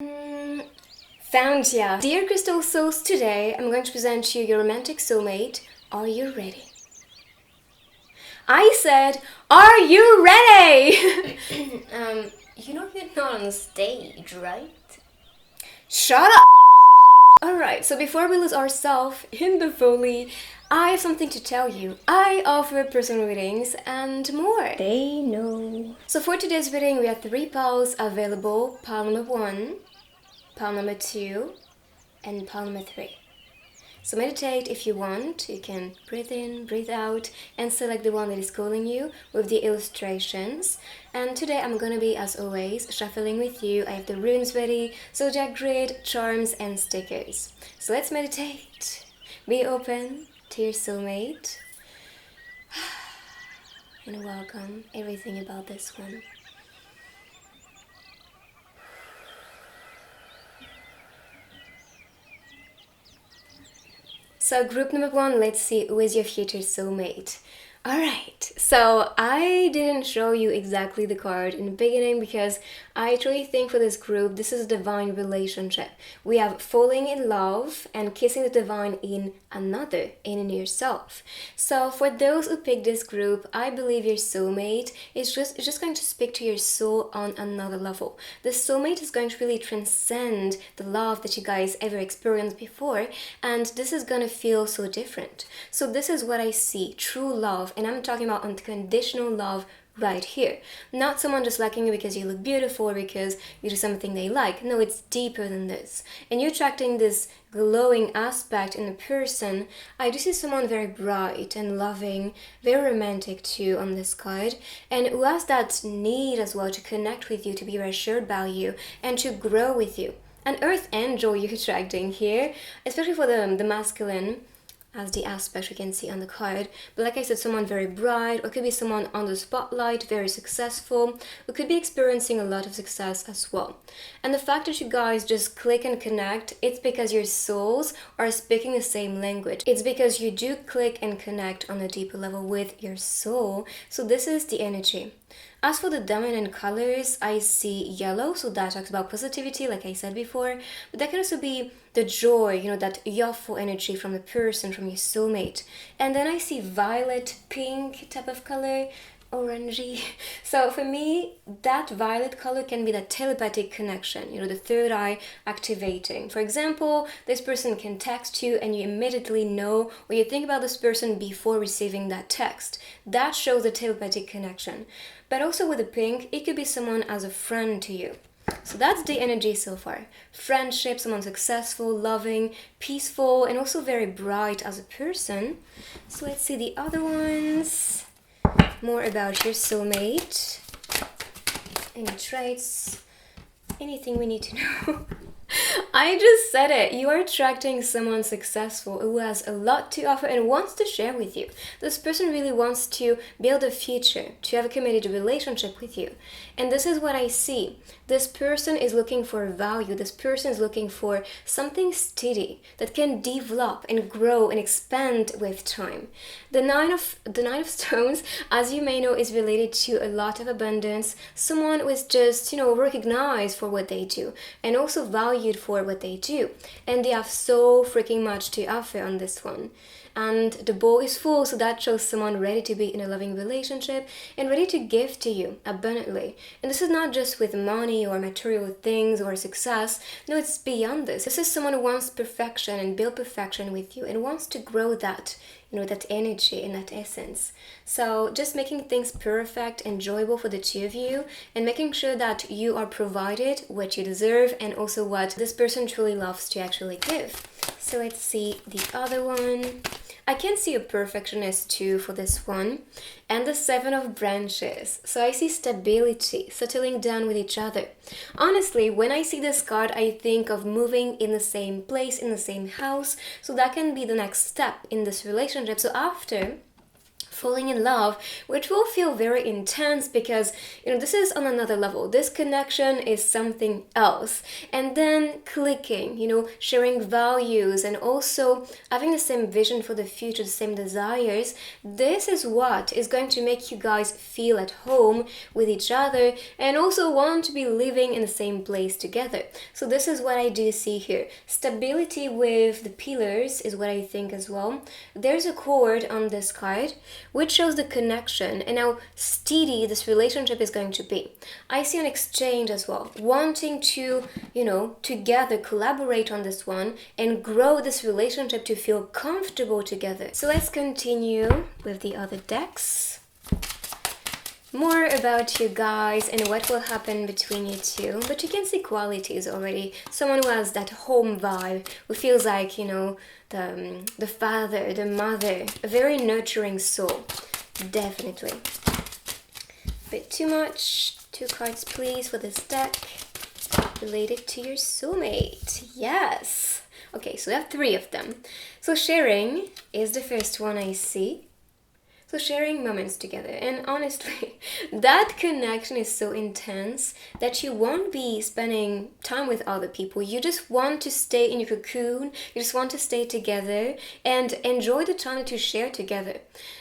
Found ya! Dear Crystal Souls, today I'm going to present you your romantic soulmate. Are you ready? I said, are you ready? You know you're not on stage, right? Shut up! Alright, so before we lose ourselves in the foley, I have something to tell you. I offer personal readings and more. They know. So for today's reading, we have 3 piles available. Pile number 1, pile number 2, and pile number 3. So meditate if you want. You can breathe in, breathe out, and select the one that is calling you with the illustrations. And today I'm gonna be, as always, shuffling with you. I have the runes ready, zodiac grid, charms, and stickers. So let's meditate. Be open to your soulmate. And welcome everything about this one. So group number 1, let's see who is your future soulmate. Alright, so I didn't show you exactly the card in the beginning because I truly think for this group, this is a divine relationship. We have falling in love and kissing the divine in another, in yourself. So for those who pick this group, I believe your soulmate is just going to speak to your soul on another level. The soulmate is going to really transcend the love that you guys ever experienced before, and this is going to feel so different. So this is what I see, true love. And I'm talking about unconditional love right here. Not someone just liking you because you look beautiful or because you do something they like. No, it's deeper than this. And you're attracting this glowing aspect in a person. I do see someone very bright and loving, very romantic too on this card, and who has that need as well to connect with you, to be reassured by you, and to grow with you. An earth angel you're attracting here, especially for the masculine, as the aspect you can see on the card. But like I said, someone very bright, or could be someone on the spotlight, very successful, who could be experiencing a lot of success as well. And the fact that you guys just click and connect, it's because your souls are speaking the same language. It's because you do click and connect on a deeper level with your soul. So this is the energy. As for the dominant colors, I see yellow, so that talks about positivity, like I said before, but that can also be the joy, that youthful energy from the person, from your soulmate. And then I see violet, pink type of color, orangey. So for me, that violet color can be that telepathic connection, the third eye activating. For example, this person can text you and you immediately know, or you think about this person before receiving that text. That shows a telepathic connection. But also with the pink, it could be someone as a friend to you. So that's the energy so far. Friendship, someone successful, loving, peaceful, and also very bright as a person. So let's see the other ones. More about your soulmate. Any traits, anything we need to know. I just said it. You are attracting someone successful who has a lot to offer and wants to share with you. This person really wants to build a future, to have a committed relationship with you. And this is what I see. This person is looking for value. This person is looking for something steady that can develop and grow and expand with time. The nine of stones, as you may know, is related to a lot of abundance. Someone who is just, recognized for what they do and also valued for what they do. And they have so freaking much to offer on this one. And the bowl is full, so that shows someone ready to be in a loving relationship and ready to give to you abundantly. And this is not just with money or material things or success. No, it's beyond this. This is someone who wants perfection and build perfection with you and wants to grow that, that energy and that essence. So just making things perfect, enjoyable for the two of you, and making sure that you are provided what you deserve and also what this person truly loves to actually give. So let's see the other one. I can see a perfectionist too for this one. And the 7 of branches. So I see stability, settling down with each other. Honestly, when I see this card, I think of moving in the same place, in the same house. So that can be the next step in this relationship. So after falling in love, which will feel very intense because this is on another level. This connection is something else, and then clicking, sharing values and also having the same vision for the future, the same desires. This is what is going to make you guys feel at home with each other and also want to be living in the same place together. So this is what I do see here. Stability with the pillars is what I think as well. There's a cord on this card which shows the connection and how steady this relationship is going to be. I see an exchange as well, wanting to, together collaborate on this one and grow this relationship to feel comfortable together. So let's continue with the other decks. More about you guys and what will happen between you two. But you can see qualities already. Someone who has that home vibe, who feels like, the father, the mother, a very nurturing soul. Definitely. Bit too much. 2 cards please for this deck. Related to your soulmate. Yes. Okay, so we have 3 of them. So sharing is the first one I see. So sharing moments together, and honestly, that connection is so intense that you won't be spending time with other people. You just want to stay in your cocoon, you just want to stay together and enjoy the time that you share together.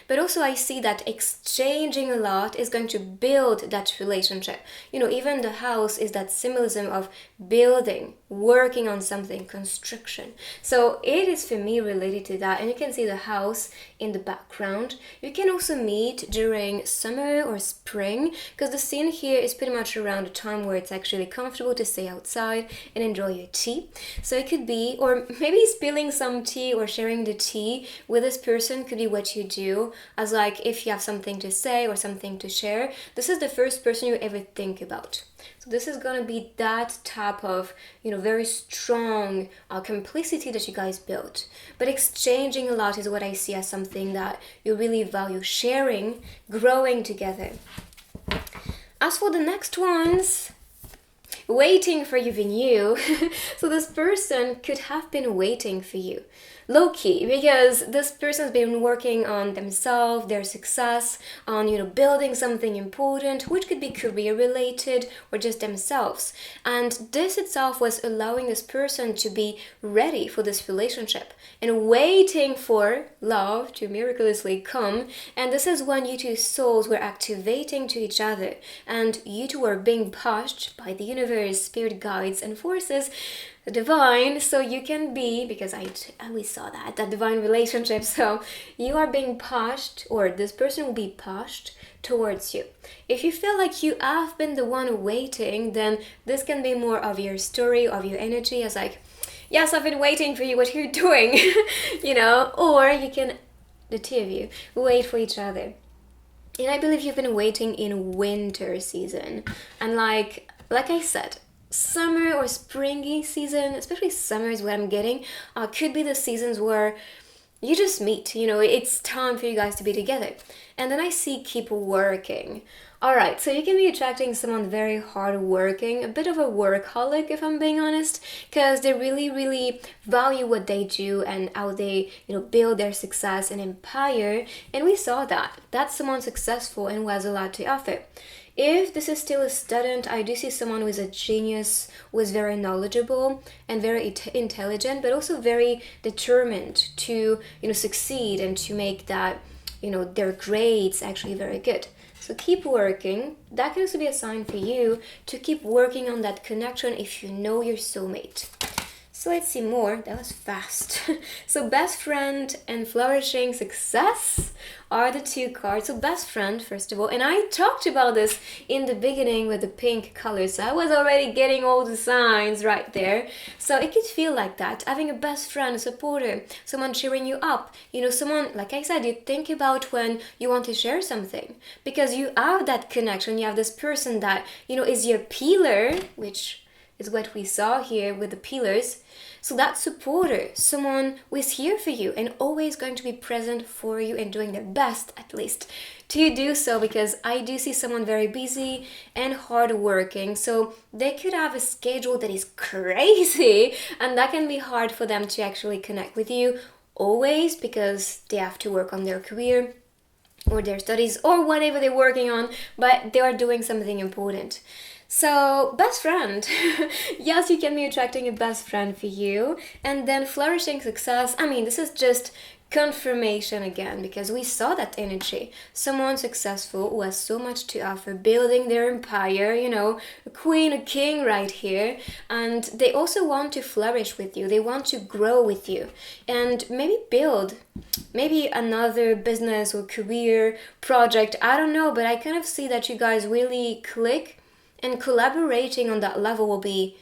But also I see that exchanging a lot is going to build that relationship. Even the house is that symbolism of building, working on something, construction. So it is for me related to that, and you can see the house in the background. You can also meet during summer or spring because the scene here is pretty much around the time where it's actually comfortable to stay outside and enjoy your tea. So it could be, or maybe spilling some tea or sharing the tea with this person could be what you do, as like if you have something to say or something to share, this is the first person you ever think about. So this is going to be that type of, very strong complicity that you guys built. But exchanging a lot is what I see as something that you really value, sharing, growing together. As for the next ones, waiting for you being you. So this person could have been waiting for you. Low-key, because this person's been working on themselves, their success, on building something important, which could be career related or just themselves. And this itself was allowing this person to be ready for this relationship and waiting for love to miraculously come. And this is when you two souls were activating to each other and you two were being pushed by the universe, spirit guides and forces, divine, so you can be, because I always saw that divine relationship, so you are being pushed, or this person will be pushed towards you. If you feel like you have been the one waiting, then this can be more of your story, of your energy, as like, yes, I've been waiting for you, what are you doing? Or you can, the two of you, wait for each other. And I believe you've been waiting in winter season, and like I said, summer or springy season, especially summer is what I'm getting, could be the seasons where you just meet, it's time for you guys to be together. And then I see keep working. Alright, so you can be attracting someone very hardworking, a bit of a workaholic if I'm being honest, because they really, really value what they do and how they, build their success and empire. And we saw that. That's someone successful and who has a lot to offer. If this is still a student, I do see someone who is a genius, who is very knowledgeable and very intelligent, but also very determined to, succeed and to make that, their grades actually very good. So keep working. That can also be a sign for you to keep working on that connection if you know your soulmate. So let's see more. That was fast. So best friend and flourishing success are the 2 cards. So best friend, first of all, and I talked about this in the beginning with the pink color, so I was already getting all the signs right there. So it could feel like that, having a best friend, a supporter, someone cheering you up, someone, like I said, you think about when you want to share something, because you have that connection, you have this person that, is your pillar, which is what we saw here with the pillars. So that supporter, someone who is here for you and always going to be present for you and doing their best, at least, to do so, because I do see someone very busy and hardworking. So they could have a schedule that is crazy, and that can be hard for them to actually connect with you always because they have to work on their career. or their studies or whatever they're working on, but they are doing something important. So, best friend. Yes, you can be attracting a best friend for you. And then flourishing success. I mean, this is just confirmation again because we saw that energy. Someone successful who has so much to offer, building their empire, a queen, a king right here. And they also want to flourish with you, they want to grow with you, and maybe build maybe another business or career project. I don't know, but I kind of see that you guys really click, and collaborating on that level will be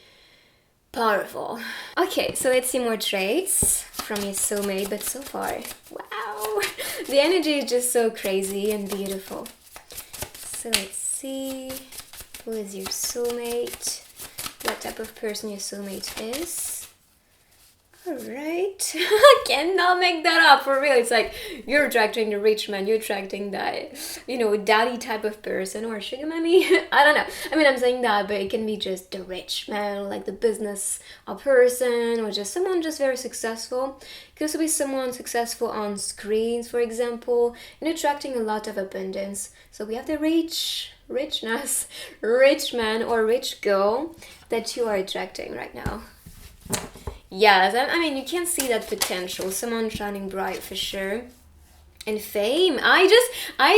powerful. Okay, so let's see more traits from your soulmate, but so far, wow, the energy is just so crazy and beautiful. So let's see, who is your soulmate, what type of person your soulmate is. Alright, I cannot make that up, for real. It's like you're attracting the rich man, you're attracting that, daddy type of person, or sugar mommy. I don't know. I mean, I'm saying that, but it can be just the rich man, like the business person, or just someone just very successful. It could also be someone successful on screens, for example, and attracting a lot of abundance. So we have the richness, rich man or rich girl that you are attracting right now. Yes, I mean, you can see that potential. Someone shining bright for sure. And fame. I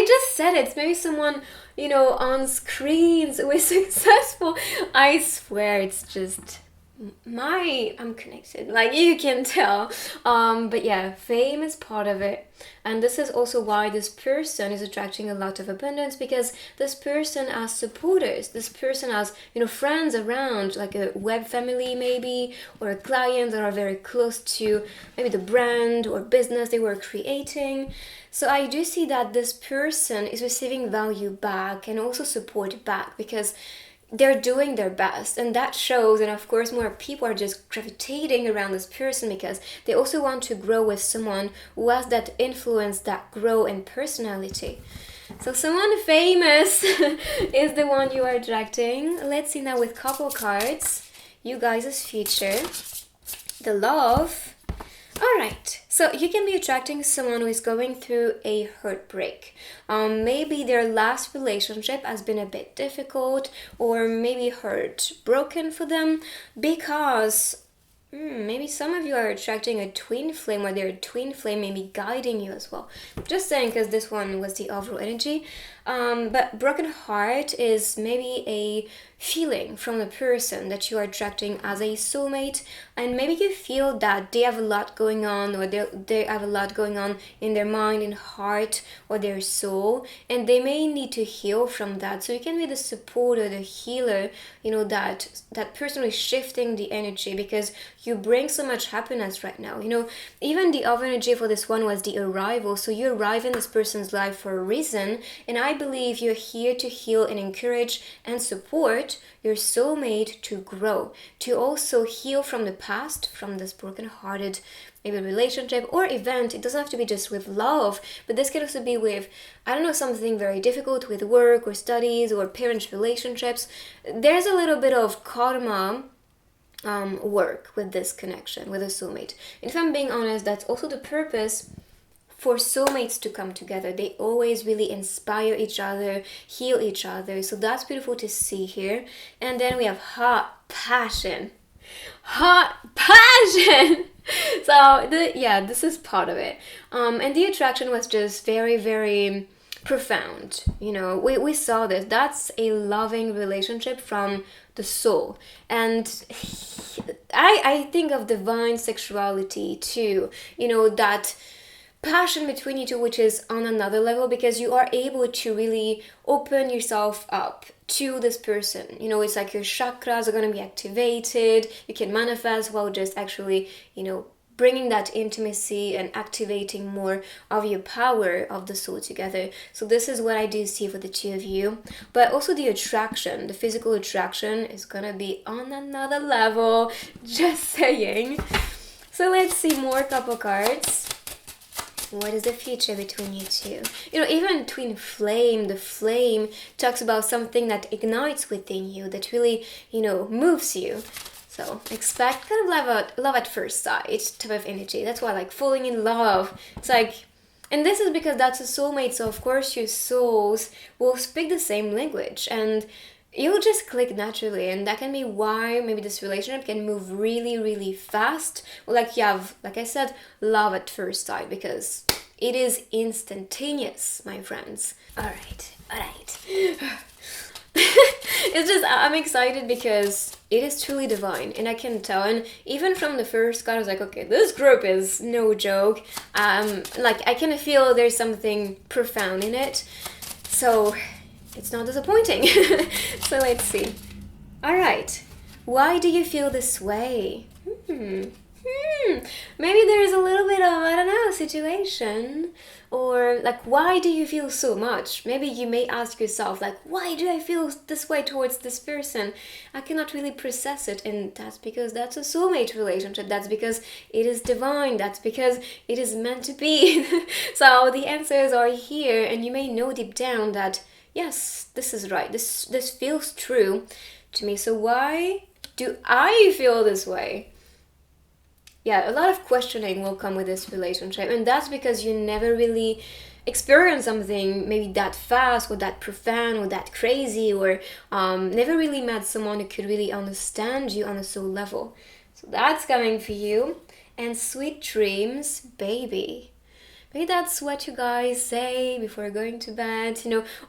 just said it. It's maybe someone, on screens who is successful. I swear it's just I'm connected, like you can tell. But yeah, fame is part of it, and this is also why this person is attracting a lot of abundance, because this person has supporters, this person has friends around, like a web family maybe, or a client that are very close to maybe the brand or business they were creating. So I do see that this person is receiving value back and also support back, because they're doing their best, and that shows. And of course, more people are just gravitating around this person because they also want to grow with someone who has that influence, that grow in personality. So someone famous is the one you are attracting. Let's see now with couple cards, you guys' future, the love. Alright, so you can be attracting someone who is going through a heartbreak. Maybe their last relationship has been a bit difficult, or maybe heartbroken for them, because maybe some of you are attracting a twin flame, or their twin flame may be guiding you as well. Just saying, because this one was the overall energy. But broken heart is maybe a feeling from the person that you are attracting as a soulmate, and maybe you feel that they have a lot going on, or they have a lot going on in their mind and heart or their soul, and they may need to heal from that. So you can be the supporter, the healer, that person is shifting the energy, because you bring so much happiness right now. Even the other energy for this one was the arrival. So you arrive in this person's life for a reason, and I believe you're here to heal and encourage and support your soulmate to grow, to also heal from the past, from this broken-hearted maybe relationship or event. It doesn't have to be just with love, but this can also be with, something very difficult with work or studies or parents' relationships. There's a little bit of karma work with this connection with a soulmate. If I'm being honest, that's also the purpose for soulmates to come together. They always really inspire each other, heal each other. So that's beautiful to see here. And then we have hot passion. So this is part of it. And the attraction was just very, very profound. We saw this. That's a loving relationship from the soul. And I think of divine sexuality too, that passion between you two, which is on another level, because you are able to really open yourself up to this person. It's like your chakras are going to be activated. You can manifest while just actually bringing that intimacy and activating more of your power of the soul together. So this is what I do see for the two of you. But also the attraction, the physical attraction is gonna be on another level. Just saying. So let's see more couple cards. What is the future between you two? Even twin flame, the flame talks about something that ignites within you, that really, moves you. So expect kind of love at first sight type of energy. That's why, like, falling in love. It's like And this is because that's a soulmate, so of course your souls will speak the same language and you'll just click naturally. And that can be why maybe this relationship can move really, really fast. Or like you have, like I said, love at first sight, because it is instantaneous, my friends. Alright. It's just, I'm excited because it is truly divine, and I can tell. And even from the first card, I was like, okay, this group is no joke. Like I can feel there's something profound in it, so it's not disappointing. So let's see. All right, why do you feel this way? Maybe there's a little bit of, I don't know, situation. Or like, why do you feel so much? Maybe you may ask yourself, like, why do I feel this way towards this person? I cannot really process it. And that's because that's a soulmate relationship. That's because it is divine. That's because it is meant to be. So the answers are here, and you may know deep down that, yes, this is right. This feels true to me. So why do I feel this way? Yeah, a lot of questioning will come with this relationship, and that's because you never really experience something maybe that fast or that profound or that crazy, or never really met someone who could really understand you on a soul level. So that's coming for you. And sweet dreams, baby. Maybe that's what you guys say before going to bed,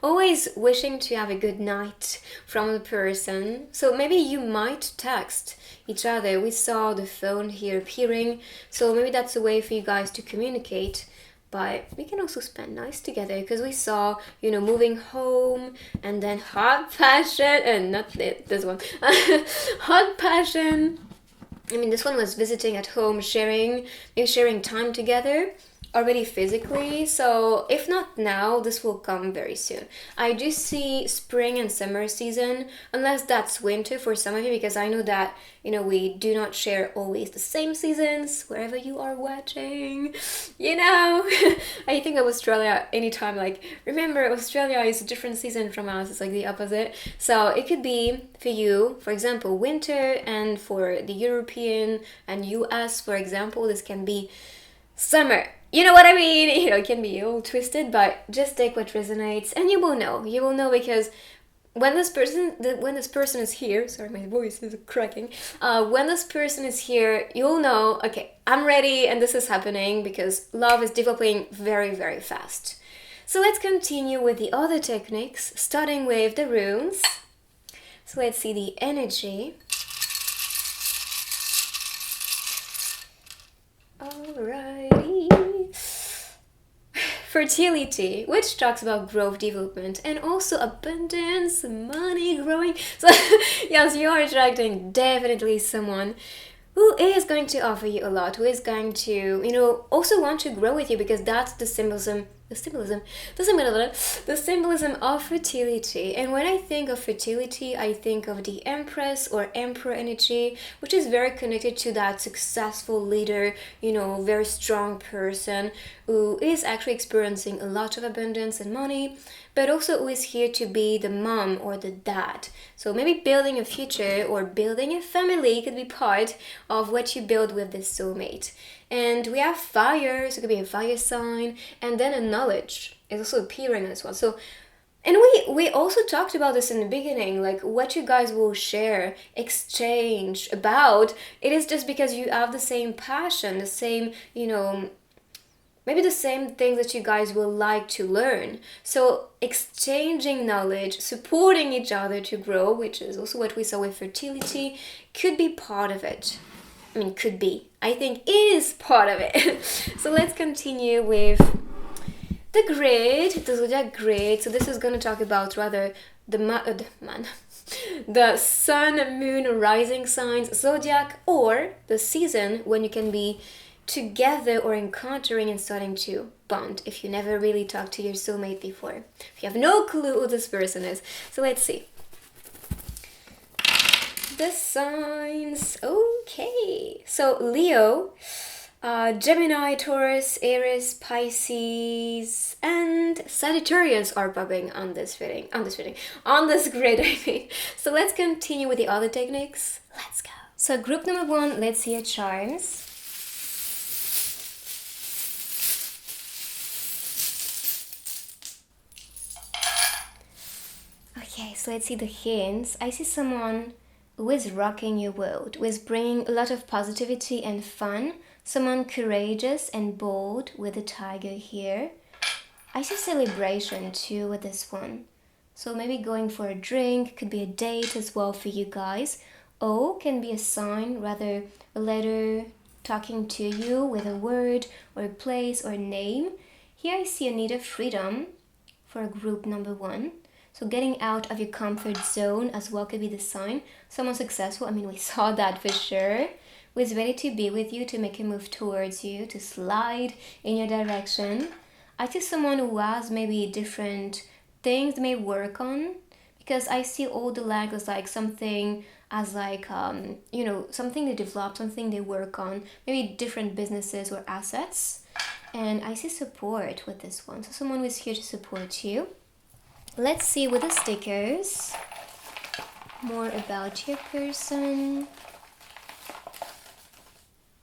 always wishing to have a good night from the person. So maybe you might text each other. We saw the phone here appearing, so maybe that's a way for you guys to communicate. But we can also spend nights together, because we saw, moving home, and then hot passion, and not this one, hot passion. I mean, this one was visiting at home, maybe sharing time together, already physically. So if not now, this will come very soon. I do see spring and summer season, unless that's winter for some of you, because I know that we do not share always the same seasons wherever you are watching. I think of Australia anytime, like, remember, Australia is a different season from us. It's like the opposite. So it could be for you, for example, winter, and for the European and US, for example, this can be summer. You know what I mean? It can be all twisted, but just take what resonates, and you will know. You will know, because when this person is here, sorry, my voice is cracking. When this person is here, you'll know, okay, I'm ready, and this is happening, because love is developing very, very fast. So let's continue with the other techniques, starting with the runes. So let's see the energy. Alrighty. Fertility, which talks about growth, development, and also abundance, money, growing. So yes, you are attracting definitely someone who is going to offer you a lot, who is going to, also want to grow with you, because that's the symbolism of fertility. And when I think of fertility, I think of the Empress or Emperor energy, which is very connected to that successful leader, very strong person who is actually experiencing a lot of abundance and money, but also who is here to be the mom or the dad. So maybe building a future or building a family could be part of what you build with this soulmate. And we have fire, so it could be a fire sign, and then a knowledge is also appearing as well. So, and we also talked about this in the beginning, like what you guys will share, exchange about. It is just because you have the same passion, the same, maybe the same things that you guys will like to learn. So exchanging knowledge, supporting each other to grow, which is also what we saw with fertility, could be part of it. I mean, could be. I think is part of it. So let's continue with the grid, the zodiac grid. So this is going to talk about rather the sun, moon, rising signs, zodiac, or the season when you can be together or encountering and starting to bond, if you never really talked to your soulmate before, if you have no clue who this person is. So let's see. The signs. Okay, so Leo, Gemini, Taurus, Aries, Pisces, and Sagittarius are popping on this grid, I mean. So let's continue with the other techniques. Let's go. So group number 1, let's see your charms. so let's see the hints. I see someone who is rocking your world, who is bringing a lot of positivity and fun. Someone courageous and bold with a tiger here. I see celebration too with this one. So maybe going for a drink, could be a date as well for you guys. O can be a sign, rather a letter talking to you with a word or a place or a name. Here I see a need of freedom for group number 1. So getting out of your comfort zone as well could be the sign. Someone successful, I mean we saw that for sure, who is ready to be with you, to make a move towards you, to slide in your direction. I see someone who has maybe different things they may work on, because I see all the lag as like something as like something they develop, something they work on, maybe different businesses or assets. And I see support with this one, so someone who is here to support you. Let's see with the stickers more about your person.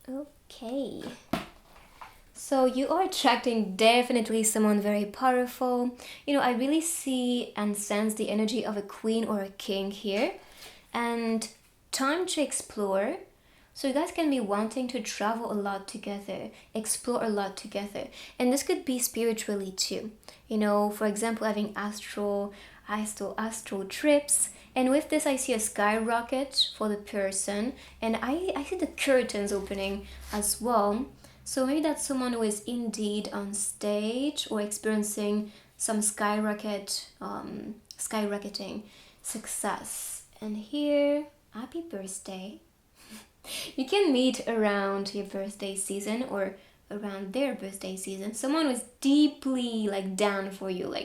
Okay, so you are attracting definitely someone very powerful. I really see and sense the energy of a queen or a king here, and time to explore. So you guys can be wanting to travel a lot together, explore a lot together, and this could be spiritually too. For example, having astral trips. And with this, I see a skyrocket for the person, and I see the curtains opening as well. So maybe that's someone who is indeed on stage or experiencing some skyrocketing success. And here, happy birthday. You can meet around your birthday season or around their birthday season. Someone who's deeply down for you,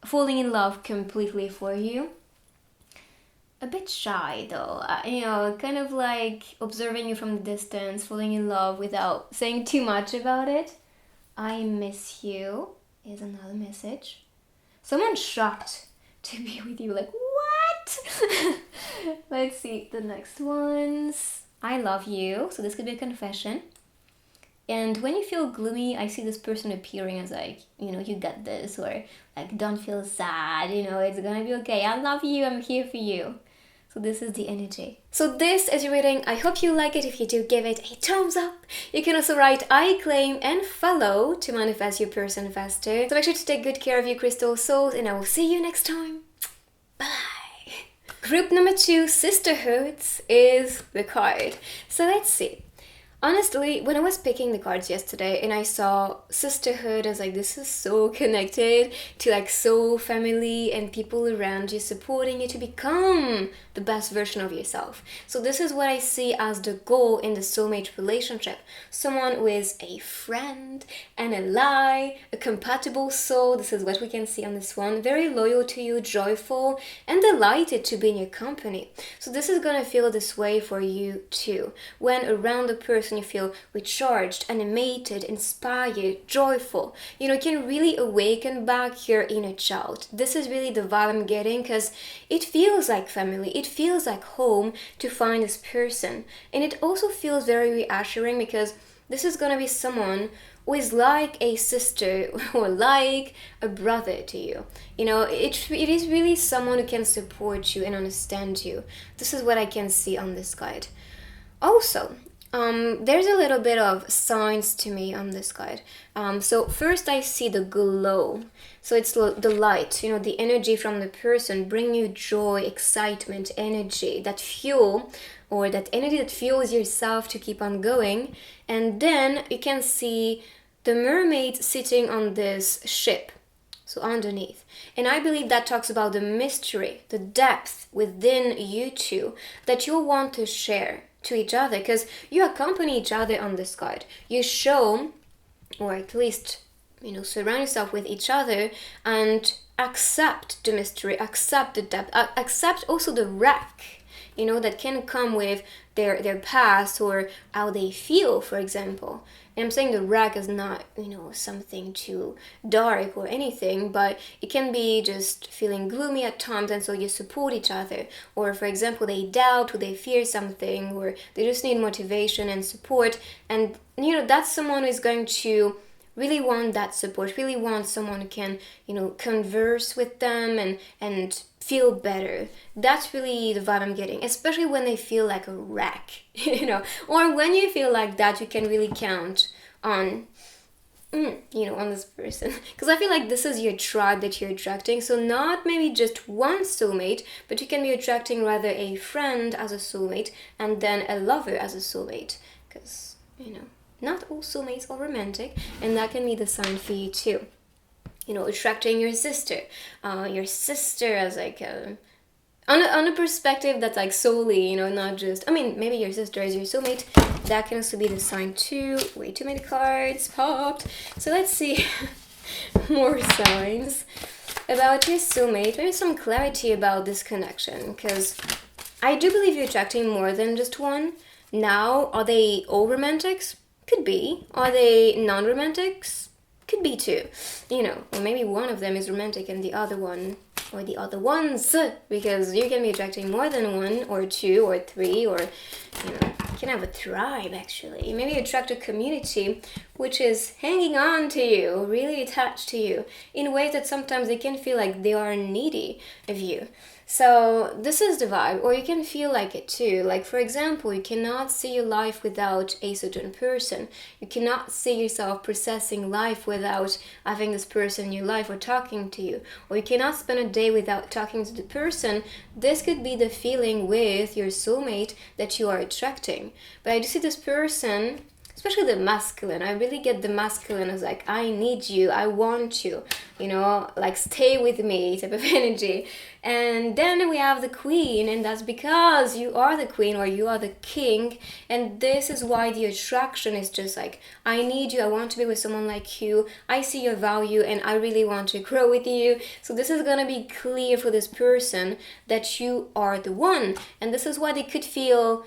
falling in love completely for you. A bit shy though, kind of observing you from the distance, falling in love without saying too much about it. I miss you is another message. Someone shocked to be with you, what? Let's see the next ones. I love you, so this could be a confession. And when you feel gloomy, I see this person appearing as you got this, or don't feel sad, it's gonna be okay. I love you, I'm here for you. So this is the energy. So this is your reading. I hope you like it. If you do, give it a thumbs up. You can also write I claim and follow to manifest your person faster. So make sure to take good care of your crystal souls, and I will see you next time. Bye. Group number 2, Sisterhoods, is the card. So let's see. Honestly, when I was picking the cards yesterday and I saw sisterhood, I was like, this is so connected to soul family and people around you supporting you to become the best version of yourself. So this is what I see as the goal in the soulmate relationship. Someone who is a friend, an ally, a compatible soul. This is what we can see on this one. Very loyal to you, joyful, and delighted to be in your company. So this is gonna feel this way for you too. When around the person you feel recharged, animated, inspired, joyful. You can really awaken back your inner child. This is really the vibe I'm getting, because it feels like family. It feels like home to find this person. And it also feels very reassuring, because this is gonna be someone who is like a sister or like a brother to you. It is really someone who can support you and understand you. This is what I can see on this card. Also, there's a little bit of signs to me on this card. So first I see the glow. So it's the light, the energy from the person bring you joy, excitement, energy, that fuel, or that energy that fuels yourself to keep on going. And then you can see the mermaid sitting on this ship, so underneath. And I believe that talks about the mystery, the depth within you two that you'll want to share to each other, because you accompany each other on this card. You show, or at least surround yourself with each other and accept the mystery, accept the depth, accept also the wreck that can come with their past or how they feel, for example. And I'm saying the wreck is not something too dark or anything, but it can be just feeling gloomy at times, and so you support each other. Or for example, they doubt or they fear something, or they just need motivation and support, and that's someone who is going to really want that support, really want someone who can, converse with them and feel better. That's really the vibe I'm getting, especially when they feel like a wreck, or when you feel like that, you can really count on on this person. Because I feel like this is your tribe that you're attracting. So, not maybe just one soulmate, but you can be attracting rather a friend as a soulmate and then a lover as a soulmate. Because, not all soulmates are romantic, and that can be the sign for you too. Attracting your sister as like a on a perspective that's like solely, not just, I mean, maybe your sister is your soulmate. That can also be the sign too. Way too many cards popped. So let's see more signs about your soulmate. There's some clarity about this connection, because I do believe you're attracting more than just one. Now, are they all romantics? Could be. Are they non-romantics? Could be too. Or maybe one of them is romantic and the other one, or the other ones, because you can be attracting more than one or two or three, or you can have a tribe actually. Maybe you attract a community which is hanging on to you, really attached to you, in ways that sometimes they can feel like they are needy of you. So this is the vibe, or you can feel like it too. Like, for example, you cannot see your life without a certain person. You cannot see yourself processing life without having this person in your life or talking to you. Or you cannot spend a day without talking to the person. This could be the feeling with your soulmate that you are attracting. But I do see this person, especially the masculine. I really get the masculine as like, I need you, I want you, like stay with me type of energy. And then we have the queen, and that's because you are the queen or you are the king. And this is why the attraction is just like, I need you, I want to be with someone like you, I see your value and I really want to grow with you. So this is gonna be clear for this person that you are the one. And this is why they could feel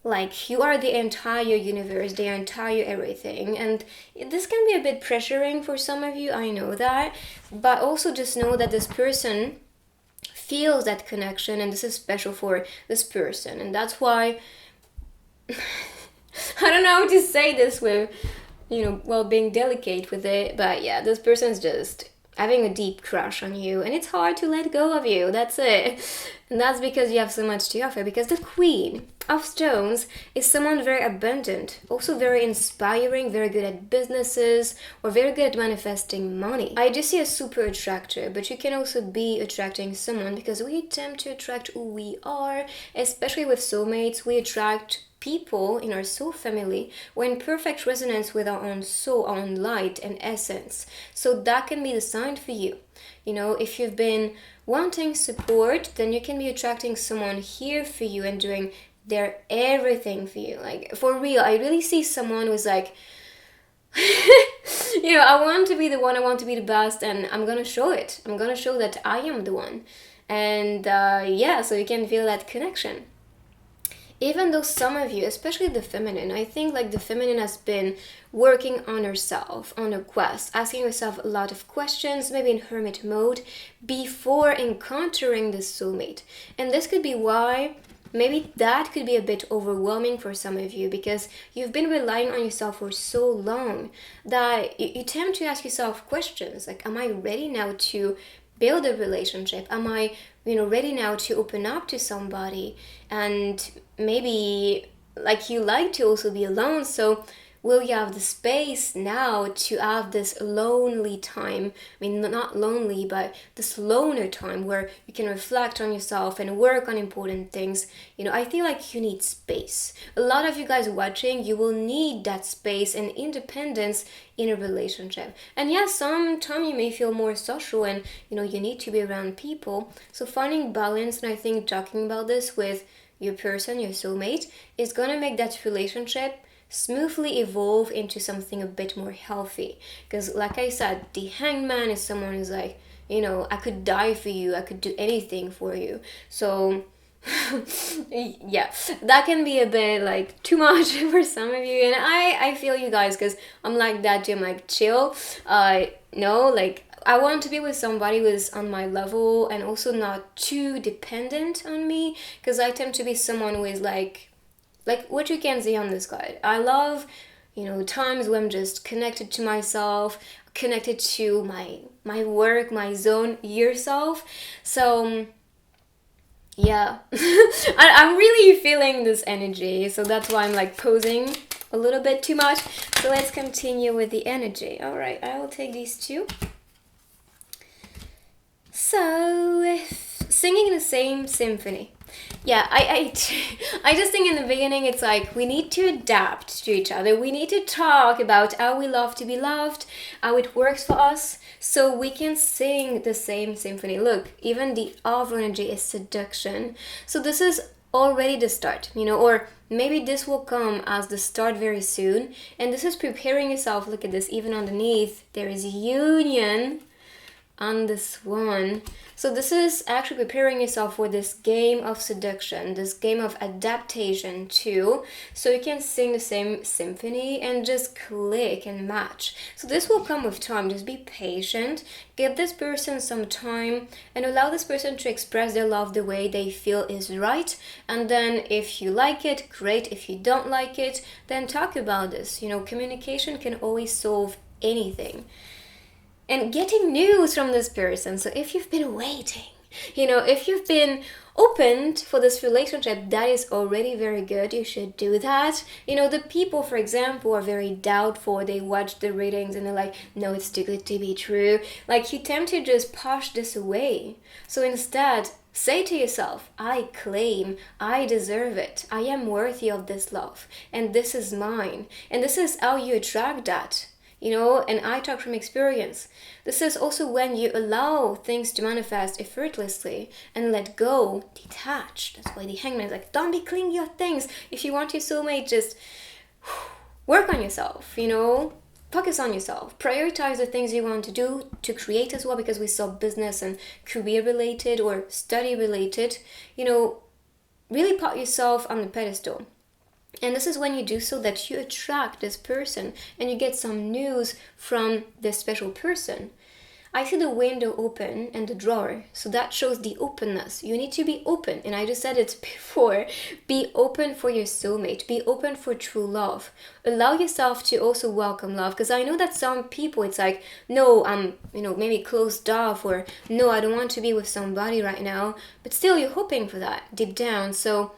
like you are the entire universe, the entire everything. And this can be a bit pressuring for some of you, I know that. But also just know that this person feels that connection, and this is special for this person. And that's why I don't know how to say this with, while being delicate with it. But yeah, this person's just having a deep crush on you, and it's hard to let go of you. That's it. And that's because you have so much to offer, because the Queen of Stones is someone very abundant, also very inspiring, very good at businesses, or very good at manifesting money. I do see a super attractor, but you can also be attracting someone, because we tend to attract who we are, especially with soulmates. We attract people in our soul family were in perfect resonance with our own soul, our own light and essence. So that can be the sign for you. If you've been wanting support, then you can be attracting someone here for you and doing their everything for you. Like, for real, I really see someone who's like, I want to be the one, I want to be the best, and I'm gonna show it. I'm gonna show that I am the one. And so you can feel that connection. Even though some of you, especially the feminine, I think like the feminine has been working on herself, on her quest, asking herself a lot of questions, maybe in hermit mode, before encountering the soulmate. And this could be why maybe that could be a bit overwhelming for some of you, because you've been relying on yourself for so long that you tend to ask yourself questions like, am I ready now to build a relationship? Am I ready now to open up to somebody? And maybe like you like to also be alone, so will you have the space now to have this lonely time? I mean, not lonely, but this loner time where you can reflect on yourself and work on important things. I feel like you need space. A lot of you guys watching, you will need that space and independence in a relationship. And yes, sometimes you may feel more social and, you need to be around people. So finding balance, and I think talking about this with your person, your soulmate, is gonna make that relationship smoothly evolve into something a bit more healthy. Because like I said, the hangman is someone who's like, I could die for you, I could do anything for you. So yeah, that can be a bit like too much for some of you, and I feel you guys, because I'm like that too. I'm like, chill. No, like I want to be with somebody who's on my level and also not too dependent on me, because I tend to be someone who is like what you can see on this card. I love, times when I'm just connected to myself, connected to my work, my zone yourself. So yeah, I'm really feeling this energy, so that's why I'm like posing a little bit too much. So let's continue with the energy. All right, I will take these two. So singing the same symphony. Yeah, I just think in the beginning it's like we need to adapt to each other. We need to talk about how we love to be loved, how it works for us, so we can sing the same symphony. Look, even the other energy is seduction. So this is already the start, or maybe this will come as the start very soon. And this is preparing yourself. Look at this, even underneath, there is union on this one. So this is actually preparing yourself for this game of seduction, this game of adaptation too, so you can sing the same symphony and just click and match. So this will come with time. Just be patient, give this person some time, and allow this person to express their love the way they feel is right. And then if you like it, great. If you don't like it, then talk about this. Communication can always solve anything. And getting news from this person. So if you've been waiting, if you've been opened for this relationship, that is already very good. You should do that. The people, for example, are very doubtful. They watch the readings and they're like, no, it's too good to be true. Like, you tend to just push this away. So instead, say to yourself, I claim, I deserve it. I am worthy of this love. And this is mine. And this is how you attract that. And I talk from experience. This is also when you allow things to manifest effortlessly and let go, detach. That's why the hangman is like, don't be clingy of things. If you want your soulmate, just work on yourself, focus on yourself. Prioritize the things you want to do, to create as well, because we saw business and career related or study related. Really put yourself on the pedestal. And this is when you do so that you attract this person and you get some news from this special person. I see the window open and the drawer, so that shows the openness. You need to be open, and I just said it before. Be open for your soulmate. Be open for true love. Allow yourself to also welcome love, because I know that some people, it's like, no, I'm, maybe closed off, or no, I don't want to be with somebody right now, but still you're hoping for that deep down. So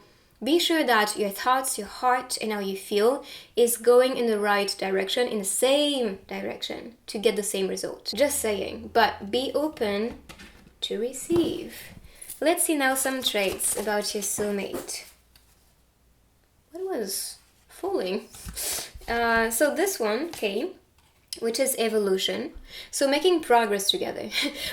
be sure that your thoughts, your heart, and how you feel is going in the right direction, in the same direction, to get the same result. Just saying, but be open to receive. Let's see now some traits about your soulmate. What was falling? So this one came, which is evolution. So making progress together.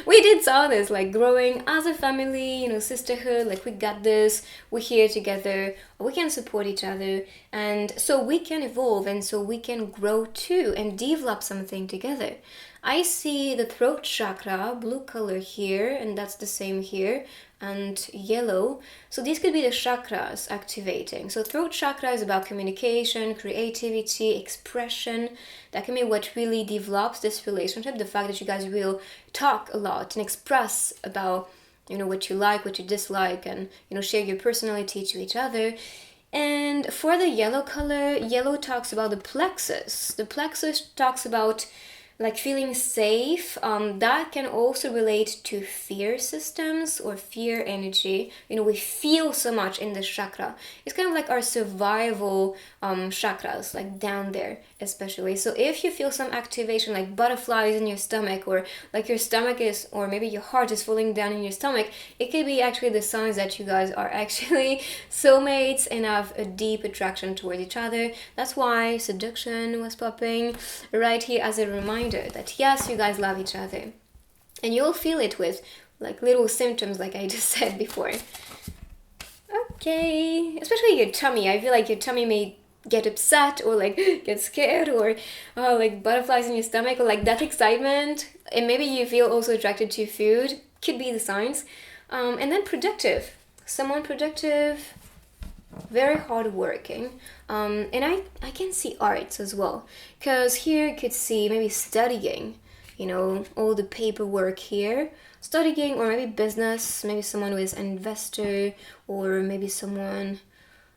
We did saw this, like growing as a family, sisterhood, like we got this, we're here together, we can support each other, and so we can evolve, and so we can grow too and develop something together. I see the throat chakra, blue color here, and that's the same here, and yellow. So these could be the chakras activating. So throat chakra is about communication, creativity, expression. That can be what really develops this relationship. The fact that you guys will talk a lot and express about, what you like, what you dislike, and, share your personality to each other. And for the yellow color, yellow talks about the plexus. The plexus talks about like feeling safe. That can also relate to fear systems or fear energy. We feel so much in this chakra. It's kind of like our survival chakras, like down there especially. So if you feel some activation, like butterflies in your stomach, or like your stomach is, or maybe your heart is falling down in your stomach, it could be actually the signs that you guys are actually soulmates and have a deep attraction towards each other. That's why seduction was popping right here as a reminder that yes, you guys love each other. And you'll feel it with like little symptoms, like I just said before. Okay, especially your tummy. I feel like your tummy may get upset or like get scared, or like butterflies in your stomach, or like that excitement. And maybe you feel also attracted to food, could be the signs. And then productive, someone productive, very hardworking. And I can see arts as well, because here you could see maybe studying, all the paperwork here, studying, or maybe business, maybe someone who is an investor, or maybe someone,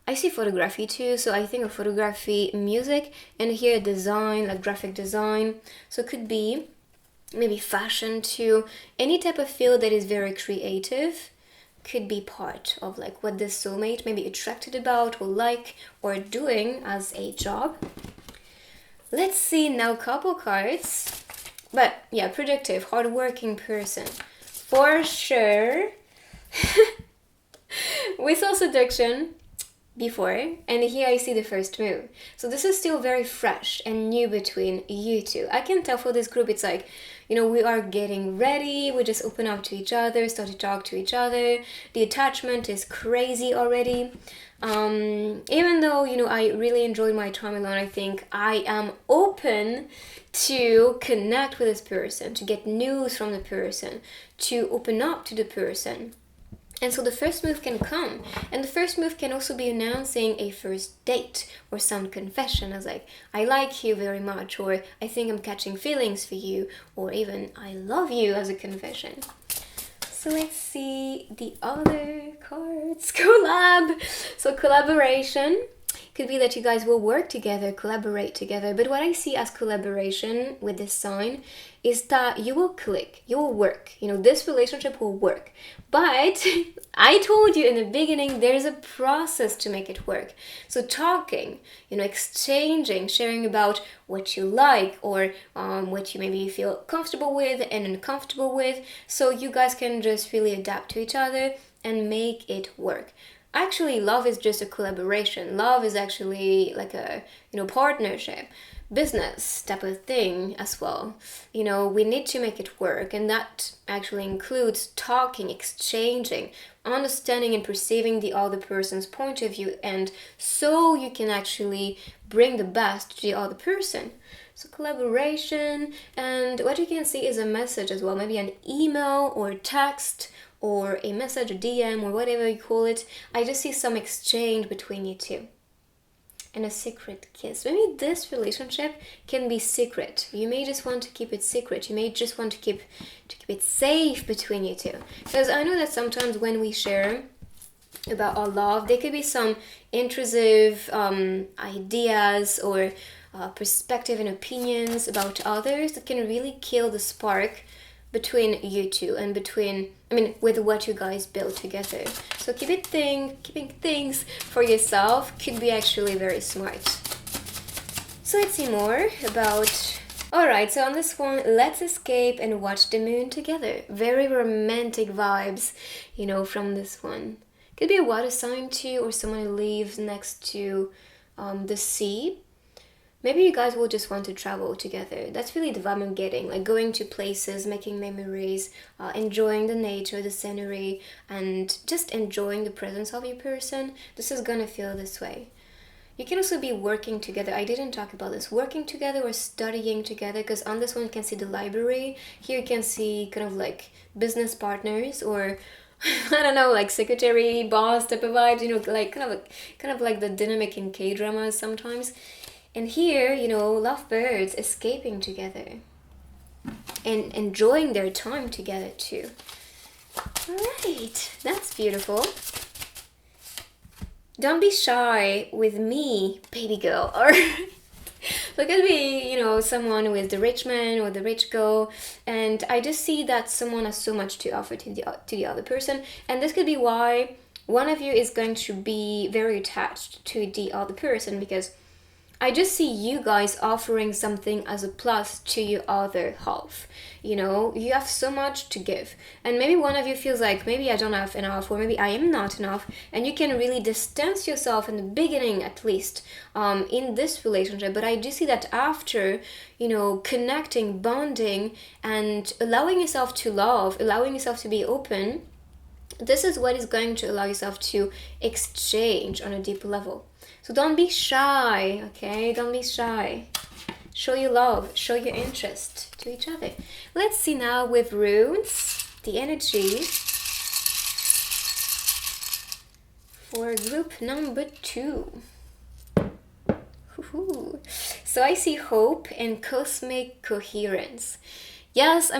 I see photography too, so I think of photography, music, and here design, like graphic design. So it could be maybe fashion too, any type of field that is very creative could be part of like what this soulmate may be attracted about or like or doing as a job. Let's see now couple cards. But yeah, productive, hardworking person. For sure. We saw seduction before, and here I see the first move. So this is still very fresh and new between you two. I can tell for this group it's like, we are getting ready, we just open up to each other, start to talk to each other. The attachment is crazy already. Even though, I really enjoyed my time alone, I think I am open to connect with this person, to get news from the person, to open up to the person. And so the first move can come. And the first move can also be announcing a first date or some confession as like, I like you very much, or I think I'm catching feelings for you, or even I love you as a confession. So let's see the other cards. Collab. So collaboration. Could be that you guys will work together, collaborate together. But what I see as collaboration with this sign is that you will click, you will work. This relationship will work. But I told you in the beginning, there's a process to make it work. So talking, exchanging, sharing about what you like or what you maybe feel comfortable with and uncomfortable with. So you guys can just really adapt to each other and make it work. Actually, love is just a collaboration. Love is actually like a, partnership, business type of thing as well. We need to make it work, and that actually includes talking, exchanging, understanding and perceiving the other person's point of view, and so you can actually bring the best to the other person. So collaboration, and what you can see is a message as well, maybe an email or text, or a message, a DM, or whatever you call it. I just see some exchange between you two. And a secret kiss. Maybe this relationship can be secret. You may just want to keep it secret. You may just want to keep it safe between you two. Because I know that sometimes when we share about our love, there could be some intrusive ideas or perspective and opinions about others that can really kill the spark between you two and with what you guys build together. So keeping things for yourself could be actually very smart. So let's see more about... Alright, so on this one, let's escape and watch the moon together. Very romantic vibes, from this one. Could be a water sign too, or someone who lives next to the sea. Maybe you guys will just want to travel together. That's really the vibe I'm getting. Like going to places, making memories, enjoying the nature, the scenery, and just enjoying the presence of your person. This is gonna feel this way. You can also be working together. I didn't talk about this. Working together or studying together, because on this one you can see the library. Here you can see kind of like business partners or I don't know, like secretary, boss type of vibes, like kind of like the dynamic in K-dramas sometimes. And here, lovebirds escaping together and enjoying their time together too. Alright, that's beautiful. Don't be shy with me, baby girl. Or look at me, someone who is the rich man or the rich girl. And I just see that someone has so much to offer to the other person. And this could be why one of you is going to be very attached to the other person, because I just see you guys offering something as a plus to your other half. You have so much to give. And maybe one of you feels like, maybe I don't have enough, or maybe I am not enough. And you can really distance yourself in the beginning, at least, in this relationship. But I do see that after, connecting, bonding, and allowing yourself to love, allowing yourself to be open, this is what is going to allow yourself to exchange on a deeper level. So don't be shy, okay? Don't be shy. Show your love, show your interest to each other. Let's see now with runes, the energy for group number 2. So I see hope and cosmic coherence. Yes,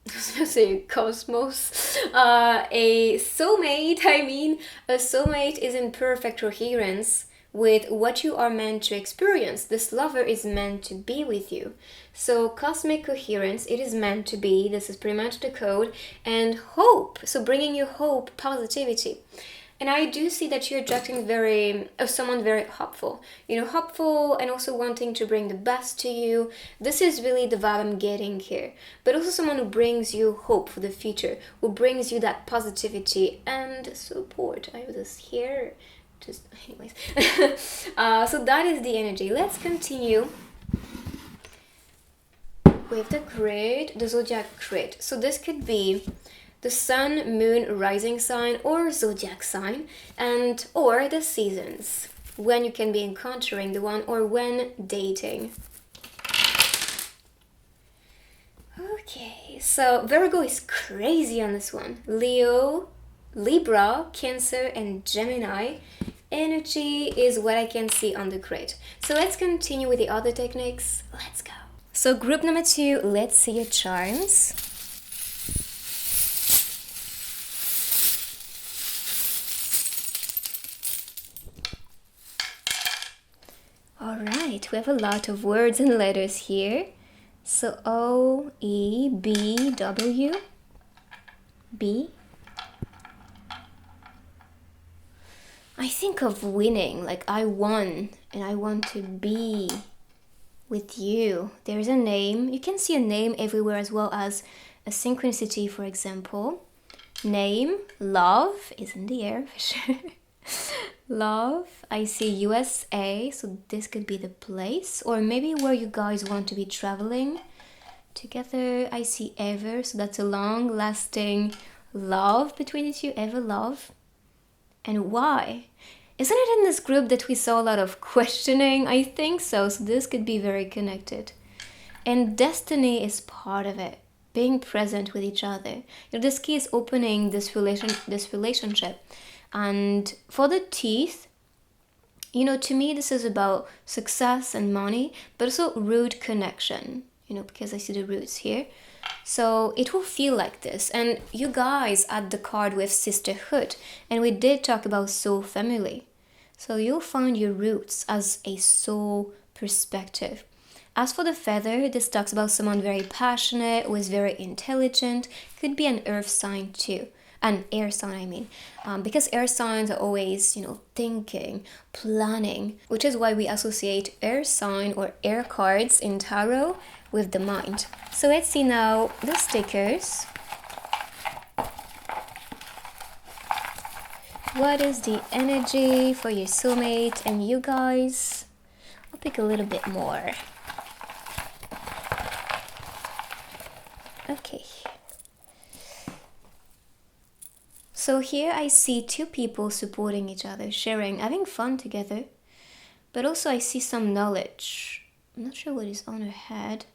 I was gonna say cosmos. A soulmate, I mean, a soulmate is in perfect coherence with what you are meant to experience. This lover is meant to be with you. So, cosmic coherence, it is meant to be. This is pretty much the code. And hope, so bringing you hope, positivity. And I do see that you're attracting someone very hopeful. Hopeful and also wanting to bring the best to you. This is really the vibe I'm getting here. But also someone who brings you hope for the future, who brings you that positivity and support. I have this here. Anyways. So that is the energy. Let's continue with the grid, the zodiac grid. So this could be the sun, moon, rising sign, or zodiac sign, and or the seasons, when you can be encountering the one or when dating. Okay, so Virgo is crazy on this one. Leo, Libra, Cancer, and Gemini. Energy is what I can see on the grid. So let's continue with the other techniques. Let's go. So group number 2, let's see your charms. Alright, we have a lot of words and letters here. So O, E, B, W, B. I think of winning, like I won and I want to be with you. There's a name. You can see a name everywhere as well as a synchronicity, for example. Name, love is in the air for sure. Love, I see USA, so this could be the place, or maybe where you guys want to be traveling together. I see ever, so that's a long-lasting love between the two, ever love. And why? Isn't it in this group that we saw a lot of questioning? I think so this could be very connected. And destiny is part of it, being present with each other. This key is opening this relationship. And for the teeth, to me this is about success and money, but also root connection, because I see the roots here. So it will feel like this. And you guys add the card with sisterhood, and we did talk about soul family. So you'll find your roots as a soul perspective. As for the feather, this talks about someone very passionate, who is very intelligent, could be an earth sign too. An air sign, I mean, because air signs are always, thinking, planning, which is why we associate air sign or air cards in tarot with the mind. So let's see now the stickers. What is the energy for your soulmate and you guys? I'll pick a little bit more. Okay. So here I see two people supporting each other, sharing, having fun together. But also I see some knowledge. I'm not sure what is on her head.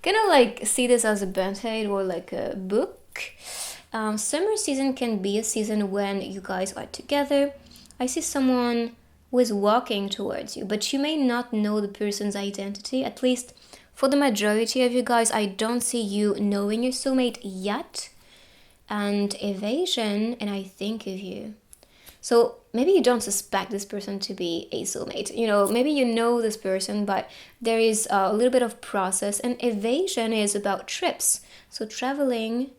Kind of like see this as a band-aid or like a book. Summer season can be a season when you guys are together. I see someone who is walking towards you, but you may not know the person's identity. At least for the majority of you guys, I don't see you knowing your soulmate yet. And evasion, and I think of you. So maybe you don't suspect this person to be a soulmate. Maybe you know this person, but there is a little bit of process. And evasion is about trips. So traveling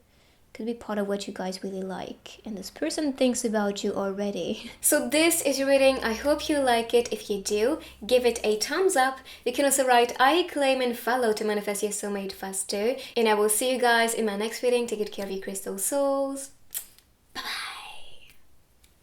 could be part of what you guys really like. And this person thinks about you already. So this is your reading. I hope you like it. If you do, give it a thumbs up. You can also write I claim and follow to manifest your soulmate faster. And I will see you guys in my next reading. Take good care of your crystal souls. Bye-bye.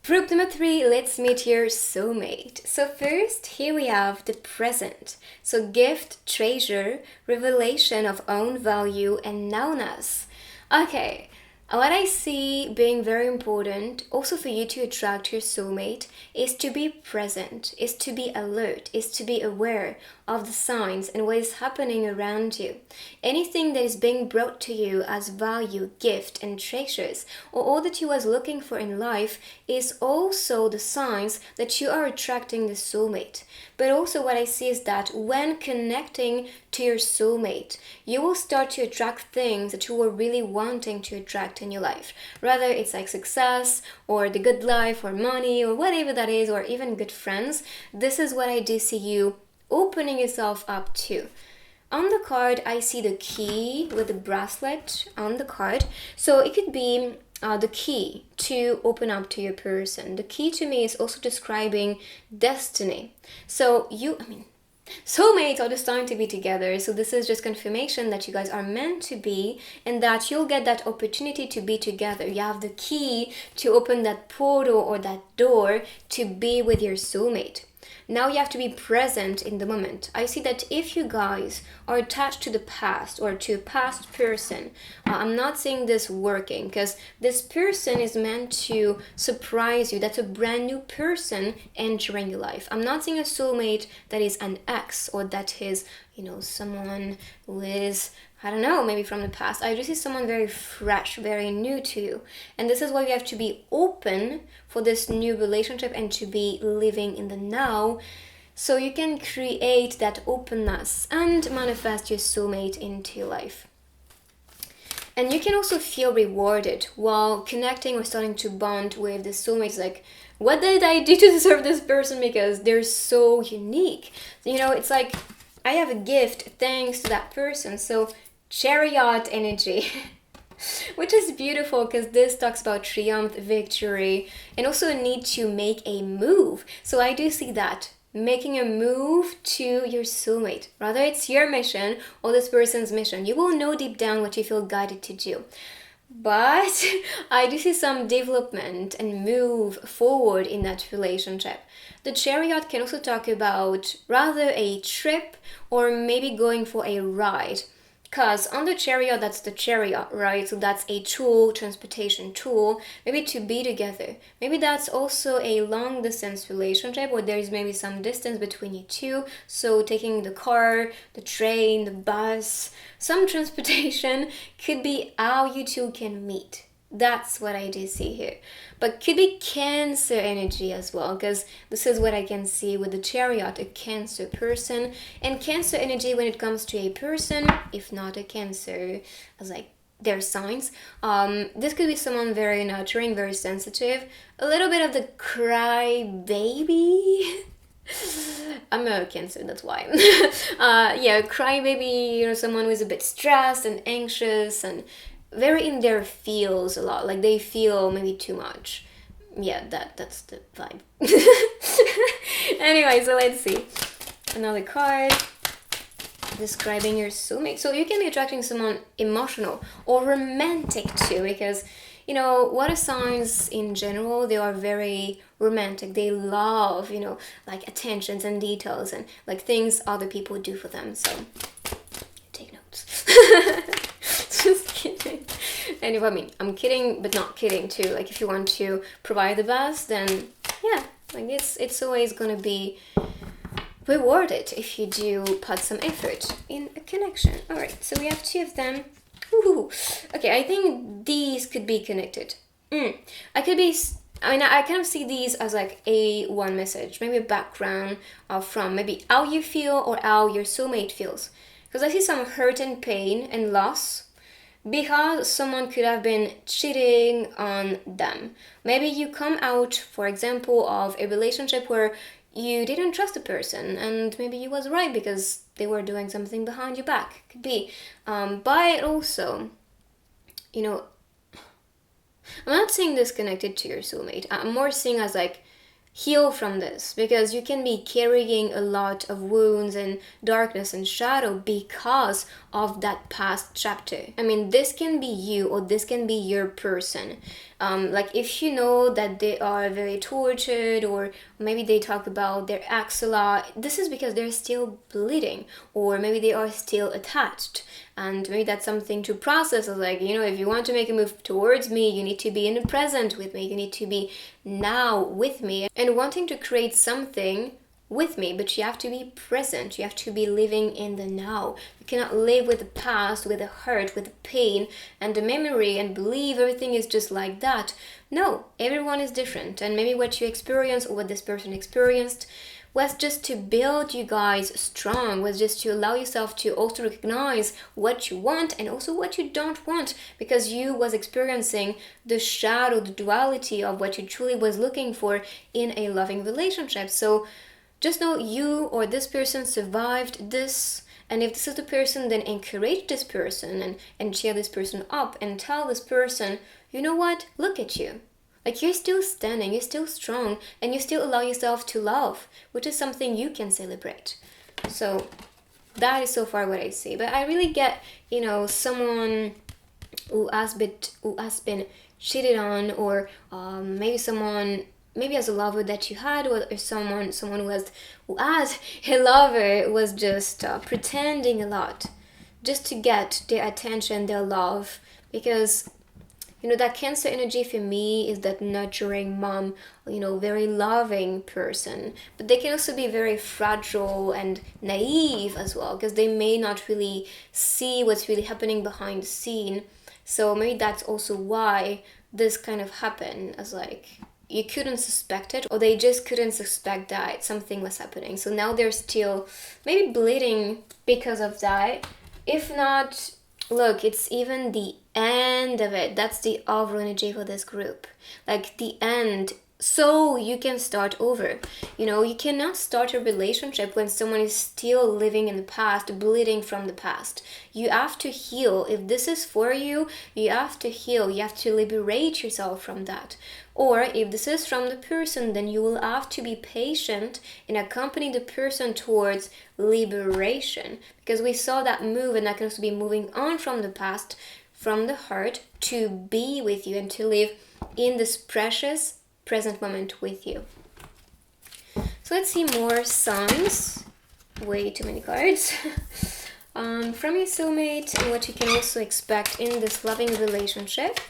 Group number 3, let's meet your soulmate. So first, here we have the present. So gift, treasure, revelation of own value, and known as. Okay. What I see being very important also for you to attract your soulmate is to be present, is to be alert, is to be aware of the signs and what is happening around you. Anything that is being brought to you as value, gift, and treasures, or all that you was looking for in life is also the signs that you are attracting the soulmate. But also what I see is that when connecting to your soulmate, you will start to attract things that you were really wanting to attract in your life. Rather it's like success or the good life or money or whatever that is, or even good friends. This is what I do see you opening yourself up to. On the card, I see the key with the bracelet on the card. So it could be the key to open up to your person. The key to me is also describing destiny. So soulmates are destined to be together. So this is just confirmation that you guys are meant to be and that you'll get that opportunity to be together. You have the key to open that portal or that door to be with your soulmate. Now you have to be present in the moment. I see that if you guys are attached to the past or to a past person, I'm not seeing this working because this person is meant to surprise you. That's a brand new person entering your life. I'm not seeing a soulmate that is an ex or that is, someone who is, I don't know, maybe from the past. I just see someone very fresh, very new to you. And this is why you have to be open for this new relationship and to be living in the now so you can create that openness and manifest your soulmate into your life. And you can also feel rewarded while connecting or starting to bond with the soulmates. Like, what did I do to deserve this person? Because they're so unique. It's like I have a gift thanks to that person. So chariot energy, which is beautiful because this talks about triumph, victory, and also a need to make a move. So I do see that making a move to your soulmate, whether it's your mission or this person's mission, you will know deep down what you feel guided to do. But I do see some development and move forward in that relationship. The chariot can also talk about rather a trip or maybe going for a ride. Because on the chariot, that's the chariot, right? So that's a tool, transportation tool, maybe to be together. Maybe that's also a long distance relationship where there is maybe some distance between you two. So taking the car, the train, the bus, some transportation could be how you two can meet. That's what I do see here. But could be Cancer energy as well, because this is what I can see with the chariot, a Cancer person. And Cancer energy when it comes to a person, if not a Cancer, as like their signs, this could be someone very nurturing, very sensitive, a little bit of the cry baby. I'm a Cancer, that's why. Crybaby, someone who is a bit stressed and anxious and very in their feels a lot, like they feel maybe too much. Yeah, that's the vibe. Anyway, so let's see. Another card describing your soulmate. So you can be attracting someone emotional or romantic too, because water signs in general, they are very romantic. They love, like attentions and details and like things other people do for them. So take notes. Just kidding. Anyway, I'm kidding, but not kidding too. Like if you want to provide the best, then yeah, like it's always gonna be rewarded if you do put some effort in a connection. All right, so we have two of them. Ooh. Okay, I think these could be connected. I kind of see these as like a one message, maybe a background from maybe how you feel or how your soulmate feels. Because I see some hurt and pain and loss because someone could have been cheating on them. Maybe you come out, for example, of a relationship where you didn't trust the person and maybe you was right because they were doing something behind your back. Could be. But also, I'm not saying this connected to your soulmate. I'm more seeing as like heal from this, because you can be carrying a lot of wounds and darkness and shadow because of that past chapter. This can be you or this can be your person. Like if you know that they are very tortured, or maybe they talk about their ex a lot, this is because they're still bleeding, or maybe they are still attached. And maybe that's something to process. Of like, if you want to make a move towards me, you need to be in the present with me, you need to be now with me, and wanting to create something with me, but you have to be present, you have to be living in the now. You cannot live with the past, with the hurt, with the pain and the memory, and believe everything is just like that. No, everyone is different, and maybe what you experience or what this person experienced was just to build you guys strong, was just to allow yourself to also recognize what you want and also what you don't want, because you was experiencing the shadow, the duality of what you truly was looking for in a loving relationship. So just know you or this person survived this, and if this is the person, then encourage this person and cheer this person up and tell this person, you know what, look at you. Like, you're still standing, you're still strong, and you still allow yourself to love, which is something you can celebrate. So that is so far what I see. But I really get, someone who has been cheated on, or maybe as a lover that you had, or someone who as a lover was just pretending a lot just to get their attention, their love. Because that Cancer energy for me is that nurturing mom, very loving person, but they can also be very fragile and naive as well, because they may not really see what's really happening behind the scene. So maybe that's also why this kind of happened, as like you couldn't suspect it, or they just couldn't suspect that something was happening. So now they're still maybe bleeding because of that. If not, look, it's even the end of it. That's the overall energy for this group. Like the end, so you can start over. You cannot start a relationship when someone is still living in the past, bleeding from the past. You have to heal. If this is for you, you have to heal. You have to liberate yourself from that. Or if this is from the person, then you will have to be patient and accompany the person towards liberation. Because we saw that move, and that can also be moving on from the past, from the heart, to be with you and to live in this precious present moment with you. So let's see more signs. Way too many cards. From your soulmate, and what you can also expect in this loving relationship.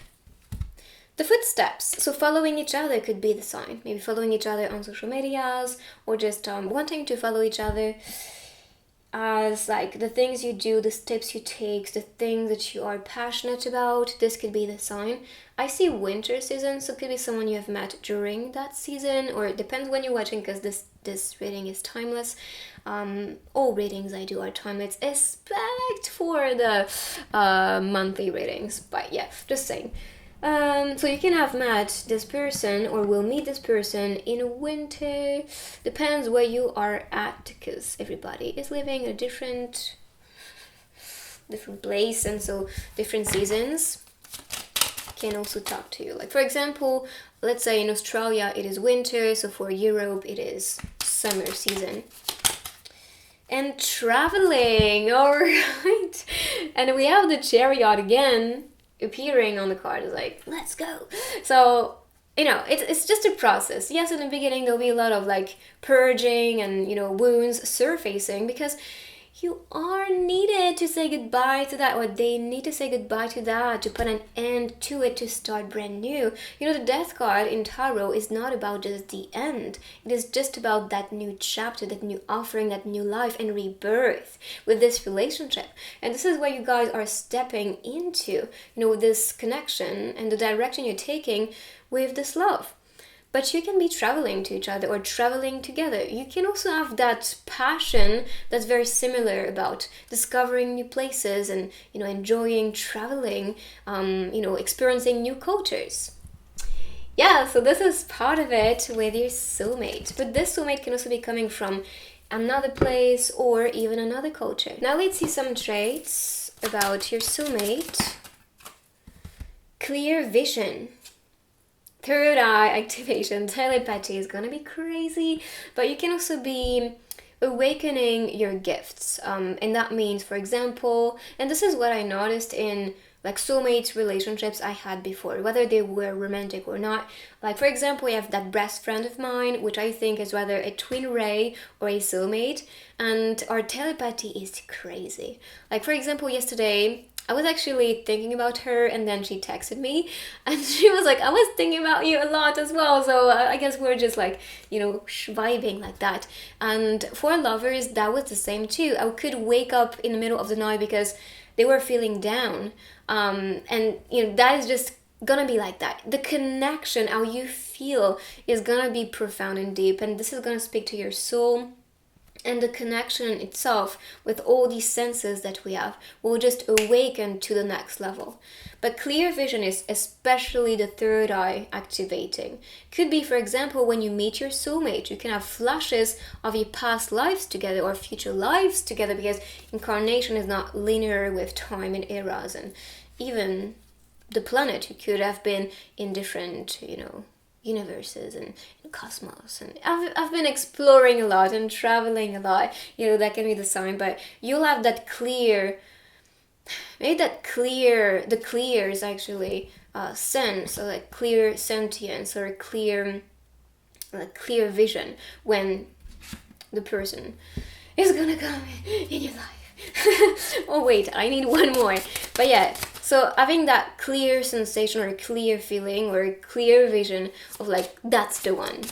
The footsteps. So following each other could be the sign. Maybe following each other on social medias, or just wanting to follow each other, as like the things you do, the steps you take, the things that you are passionate about. This could be the sign. I see winter season, so it could be someone you have met during that season, or it depends when you're watching, because this reading is timeless. All readings I do are timeless, except for the monthly readings. But yeah, just saying. So you can have met this person, or will meet this person in winter. Depends where you are at, because everybody is living a different place, and so different seasons can also talk to you. Like, for example, let's say in Australia it is winter, so for Europe it is summer season. And traveling, all right. And we have the Chariot again appearing on the card. Is like, let's go. So it's just a process. Yes, in the beginning there'll be a lot of like purging and wounds surfacing, because you are needed to say goodbye to that, or they need to say goodbye to that, to put an end to it, to start brand new. The Death card in Tarot is not about just the end. It is just about that new chapter, that new offering, that new life and rebirth with this relationship. And this is where you guys are stepping into, this connection and the direction you're taking with this love. But you can be traveling to each other or traveling together. You can also have that passion that's very similar about discovering new places and, enjoying traveling, experiencing new cultures. Yeah, so this is part of it with your soulmate. But this soulmate can also be coming from another place or even another culture. Now let's see some traits about your soulmate. Clear vision. Third eye activation, telepathy is gonna be crazy, but you can also be awakening your gifts. And that means, for example, and this is what I noticed in like soulmate relationships I had before, whether they were romantic or not. Like for example, I have that best friend of mine, which I think is whether a twin ray or a soulmate, and our telepathy is crazy. Like for example, yesterday I was actually thinking about her, and then she texted me and she was like, I was thinking about you a lot as well. So I guess we're just like, vibing like that. And for lovers, that was the same too. I could wake up in the middle of the night because they were feeling down. And that is just gonna be like that. The connection, how you feel, is gonna be profound and deep, and this is gonna speak to your soul. And the connection itself with all these senses that we have will just awaken to the next level. But clear vision is especially the third eye activating. Could be, for example, when you meet your soulmate, you can have flashes of your past lives together or future lives together, because incarnation is not linear with time and eras, and even the planet, you could have been in different, universes and cosmos. And I've been exploring a lot and traveling a lot. That can be the sign, but you'll have that clear, maybe the clears actually, sense, or like clear sentience, or clear vision when the person is gonna come in your life. Oh wait, I need one more. But yeah, so having that clear sensation or a clear feeling or a clear vision of like, that's the one.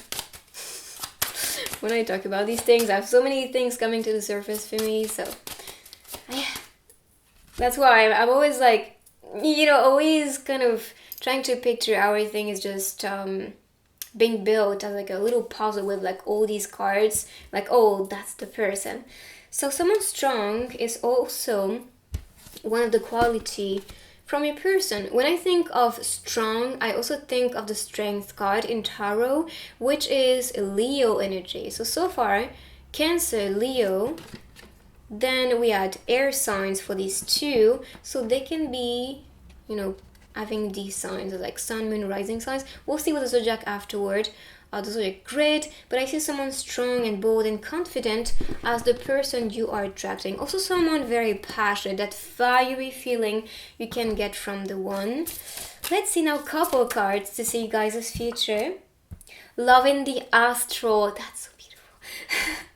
When I talk about these things, I have so many things coming to the surface for me. So yeah, that's why I'm always like, always kind of trying to picture how everything is just being built as like a little puzzle with like all these cards, like, oh, that's the person. So someone strong is also one of the quality from your person. When I think of strong, I also think of the strength card in tarot, which is Leo energy. So far, Cancer, Leo, then we had air signs for these two, so they can be, having these signs like sun, moon, rising signs. We'll see with the zodiac afterward. The zodiac grid, but I see someone strong and bold and confident as the person you are attracting. Also someone very passionate, that fiery feeling you can get from the one. Let's see now couple cards to see you guys' future. Love in the astral. That's so beautiful.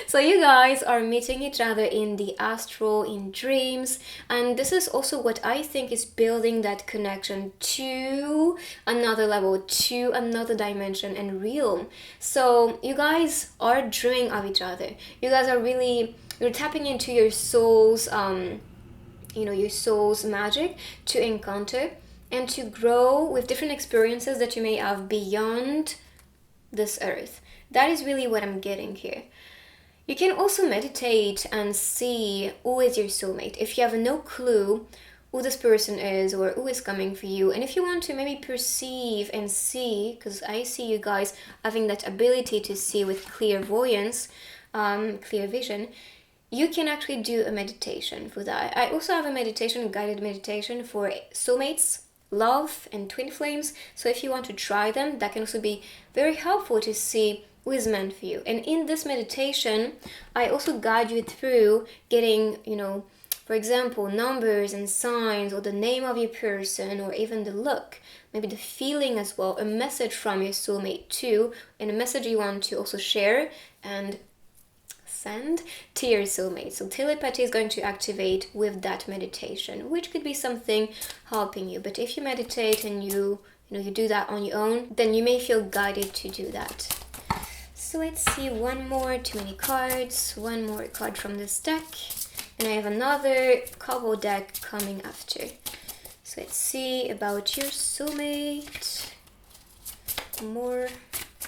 So you guys are meeting each other in the astral, in dreams, and this is also what I think is building that connection to another level, to another dimension and realm. So you guys are dreaming of each other. You guys are really, you're tapping into your soul's your soul's magic to encounter and to grow with different experiences that you may have beyond this earth. That is really what I'm getting here. You can also meditate and see who is your soulmate. If you have no clue who this person is or who is coming for you, and if you want to maybe perceive and see, because I see you guys having that ability to see with clairvoyance, clear vision, you can actually do a meditation for that. I also have a meditation, guided meditation for soulmates, love, and twin flames. So if you want to try them, that can also be very helpful to see who is meant for you. And in this meditation, I also guide you through getting, for example, numbers and signs, or the name of your person, or even the look, maybe the feeling as well, a message from your soulmate too, and a message you want to also share and send to your soulmate. So telepathy is going to activate with that meditation, which could be something helping you. But if you meditate and you do that on your own, then you may feel guided to do that. So let's see, one more, too many cards, one more card from this deck, and I have another couple deck coming after. So let's see about your soulmate, more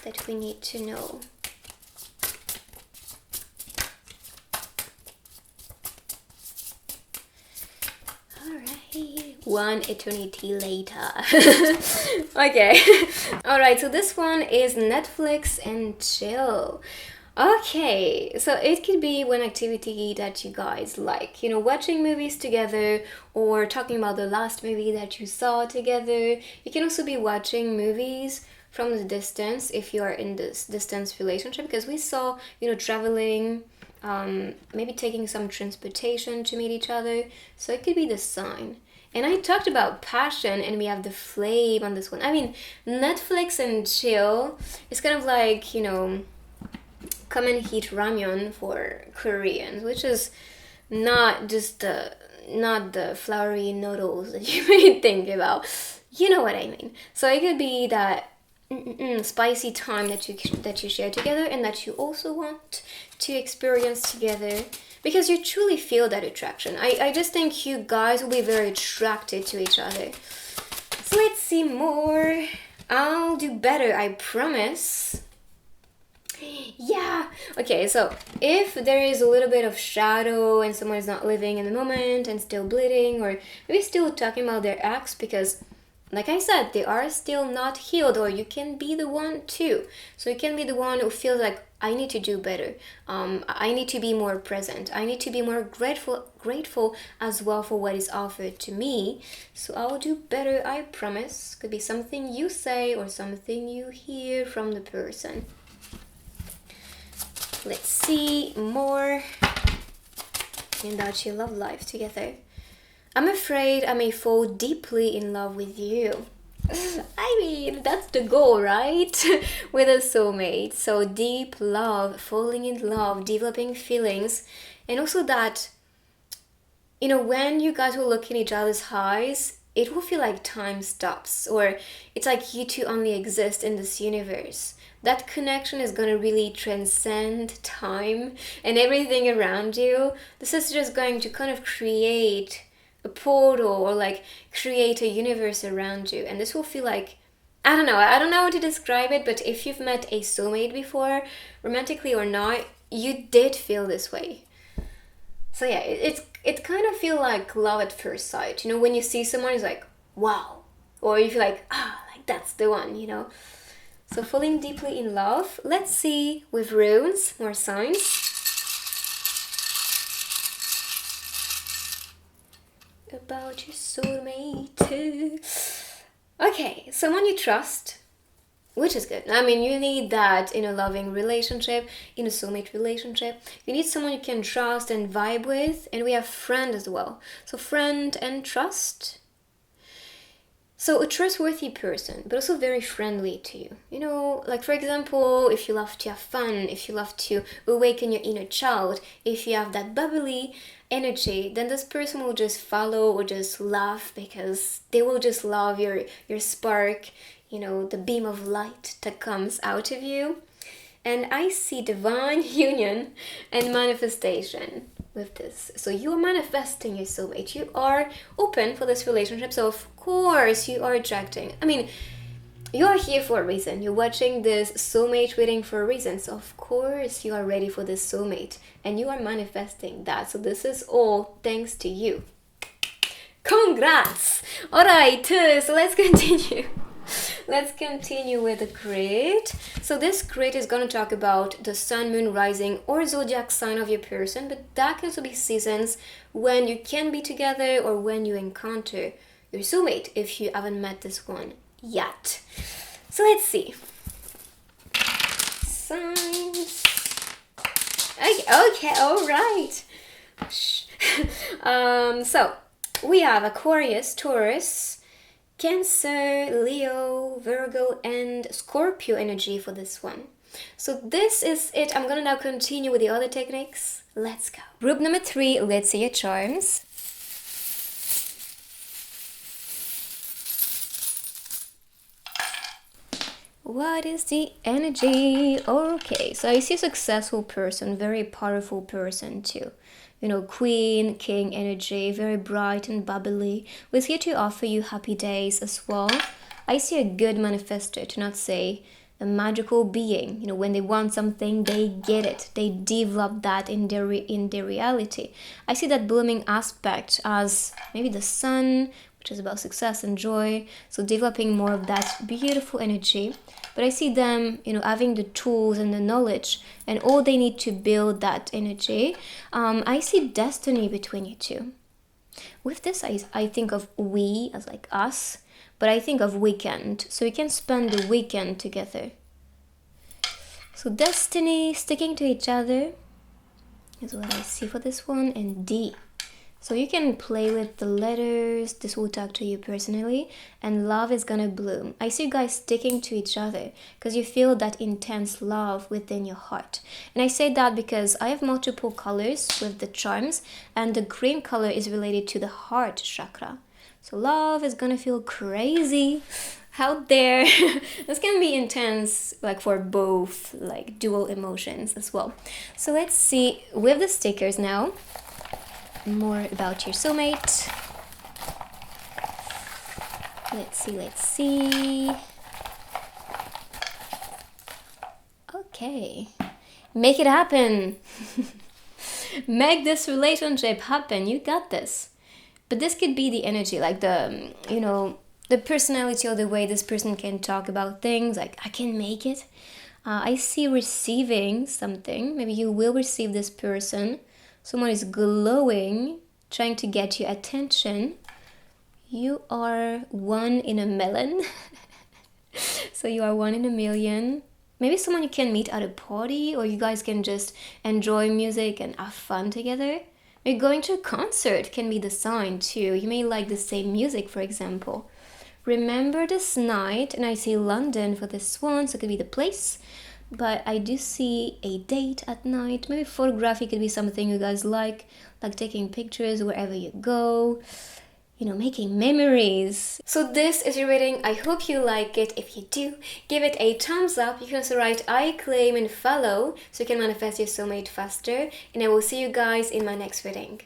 that we need to know. Alright, one eternity later. Okay. Alright, so this one is Netflix and chill. Okay, so it could be one activity that you guys like, watching movies together, or talking about the last movie that you saw together. You can also be watching movies from the distance if you are in this distance relationship, because we saw, traveling, maybe taking some transportation to meet each other. So it could be the sign. And I talked about passion, and we have the flame on this one. I mean, Netflix and chill is kind of like, come and eat ramyun for Koreans, which is not just the flowery noodles that you may think about. You know what I mean. So it could be that spicy time that you share together, and that you also want to experience together, because you truly feel that attraction. I just think you guys will be very attracted to each other. So let's see more. I'll do better, I promise. Yeah. Okay, so if there is a little bit of shadow and someone is not living in the moment and still bleeding, or maybe still talking about their ex, because like I said, they are still not healed, or you can be the one too. So you can be the one who feels like, I need to do better. I need to be more present. I need to be more grateful as well for what is offered to me. So I'll do better, I promise. Could be something you say or something you hear from the person. Let's see more about your love life together. I'm afraid I may fall deeply in love with you. I mean, that's the goal, right? With a soulmate. So deep love, falling in love, developing feelings. And also that, when you guys will look in each other's eyes, it will feel like time stops. Or it's like you two only exist in this universe. That connection is going to really transcend time and everything around you. This is just going to kind of create a portal, or like create a universe around you, and this will feel like, I don't know how to describe it, but if you've met a soulmate before, romantically or not, you did feel this way. So yeah, it kind of feel like love at first sight. When you see someone, it's like, wow, or you feel like, like that's the one. So falling deeply in love. Let's see with runes more signs about your soulmate. Okay, someone you trust, which is good. I mean, you need that in a loving relationship, in a soulmate relationship. You need someone you can trust and vibe with, and we have friend as well. So friend and trust. So a trustworthy person, but also very friendly to you. Like for example, if you love to have fun, if you love to awaken your inner child, if you have that bubbly energy, then this person will just follow or just laugh, because they will just love your spark, the beam of light that comes out of you. And I see divine union and manifestation with this. So you are manifesting your soulmate. You are open for this relationship. So of course you are attracting. I mean, you are here for a reason. You're watching this soulmate reading for a reason. So of course you are ready for this soulmate. And you are manifesting that. So this is all thanks to you. Congrats! Alright, so let's continue. Let's continue with the grid. So this grid is going to talk about the sun, moon, rising, or zodiac sign of your person, but that can also be seasons when you can be together or when you encounter your soulmate if you haven't met this one yet. So let's see. Signs. Okay, all right. So we have Aquarius, Taurus, Cancer, Leo, Virgo, and Scorpio energy for this one. So this is it. I'm gonna now continue with the other techniques. Let's go. Group number 3, let's see your charms. What is the energy? Okay, so I see a successful person, very powerful person too. Queen, king energy, very bright and bubbly, was here to offer you happy days as well. I see a good manifester, to not say a magical being. When they want something, they get it. They develop that in their reality. I see that blooming aspect as maybe the sun, which is about success and joy. So developing more of that beautiful energy. But I see them, having the tools and the knowledge, and all they need to build that energy. I see destiny between you two. With this, I think of we as like us, but I think of weekend. So you can spend the weekend together. So destiny, sticking to each other is what I see for this one. And D, So you can play with the letters, this will talk to you personally, and love is gonna bloom. I see you guys sticking to each other because you feel that intense love within your heart. And I say that because I have multiple colors with the charms, and the green color is related to the heart chakra. So love is gonna feel crazy out there. This can be intense, like for both, like dual emotions as well. So let's see with the stickers now more about your soulmate. Let's see. Okay. Make it happen. Make this relationship happen. You got this. But this could be the energy, like the personality or the way this person can talk about things, like I can make it. I see receiving something. Maybe you will receive this person. Someone is glowing, trying to get your attention. You are one in a million. So you are one in a million. Maybe someone you can meet at a party, or you guys can just enjoy music and have fun together. Maybe going to a concert can be the sign too. You may like the same music, for example. Remember this night, and I see London for this one, so it could be the place. But I do see a date at night. Maybe photography could be something you guys like taking pictures wherever you go, making memories. So this is your reading. I hope you like it. If you do, give it a thumbs up. You can also write I claim and follow so you can manifest your soulmate faster. And I will see you guys in my next reading.